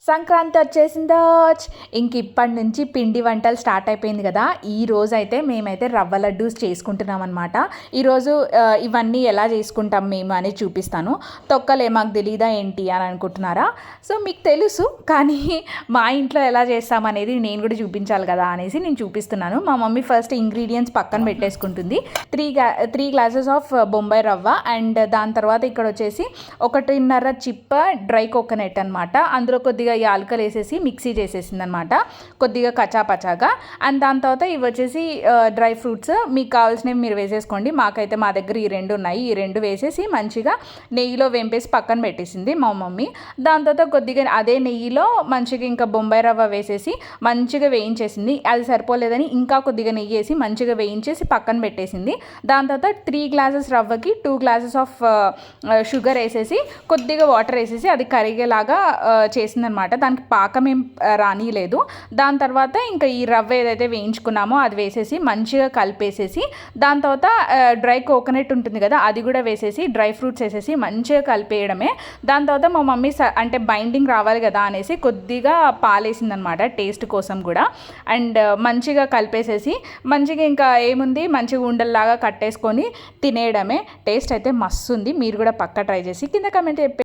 సంక్రాంతి వచ్చేసిందో. ఇంక ఇప్పటి నుంచి పిండి వంటలు స్టార్ట్ అయిపోయింది కదా. ఈ రోజు అయితే మేమైతే రవ్వ లడ్డూస్ చేసుకుంటున్నాం అనమాట. ఈరోజు ఇవన్నీ ఎలా చేసుకుంటాం మేము అనేది చూపిస్తాను. తొక్కలే మాకు తెలీదా ఏంటి అని అనుకుంటున్నారా? సో మీకు తెలుసు, కానీ మా ఇంట్లో ఎలా చేస్తామనేది నేను కూడా చూపించాలి కదా అనేసి నేను చూపిస్తున్నాను. మా మమ్మీ ఫస్ట్ ఇంగ్రీడియంట్స్ పక్కన పెట్టేసుకుంటుంది. త్రీ గ్లాసెస్ ఆఫ్ బొంబాయి రవ్వ, అండ్ దాని తర్వాత ఇక్కడ వచ్చేసి 1.5 చిప్ప డ్రై కోకోనట్ అనమాట. అందులో కొద్దిగా యాలకలు వేసేసి మిక్సీ చేసేసింది అనమాట, కొద్దిగా కచాపచాగా. అండ్ దాని తర్వాత ఇవి వచ్చేసి డ్రై ఫ్రూట్స్, మీకు కావాల్సినవి మీరు వేసేసుకోండి. మాకైతే మా దగ్గర ఈ రెండు ఉన్నాయి, ఈ రెండు వేసేసి మంచిగా నెయ్యిలో వేంపేసి పక్కన పెట్టేసింది మా మమ్మీ. దాని తర్వాత కొద్దిగా అదే నెయ్యిలో మంచిగా ఇంకా బొంబాయి రవ్వ వేసేసి మంచిగా వేయించేసింది. అది సరిపోలేదని ఇంకా కొద్దిగా నెయ్యి వేసి మంచిగా వేయించేసి పక్కన పెట్టేసింది. దాని తర్వాత 3 గ్లాసెస్ రవ్వకి 2 గ్లాసెస్ ఆఫ్ షుగర్ వేసేసి కొద్దిగా వాటర్ వేసేసి అది కరిగేలాగా చేసిందనమాట. దానికి పాకం ఏం రానిలేదు. దాని తర్వాత ఇంకా ఈ రవ్వ ఏదైతే వేయించుకున్నామో అది వేసేసి మంచిగా కలిపేసేసి దాని తర్వాత డ్రై కోకోనట్ ఉంటుంది కదా అది కూడా వేసేసి డ్రై ఫ్రూట్స్ వేసేసి మంచిగా కలిపేయడమే. దాని తర్వాత మా మమ్మీ అంటే బైండింగ్ రావాలి కదా అనేసి కొద్దిగా పాలేసింది అనమాట టేస్ట్ కోసం కూడా. అండ్ మంచిగా కలిపేసేసి మంచిగా ఇంకా ఏముంది మంచిగా ఉండల్లాగా కట్టేసుకొని తినేయడమే. టేస్ట్ అయితే మస్తు ఉంది. మీరు కూడా పక్కా ట్రై చేసి కింద కమెంట్ చెప్పి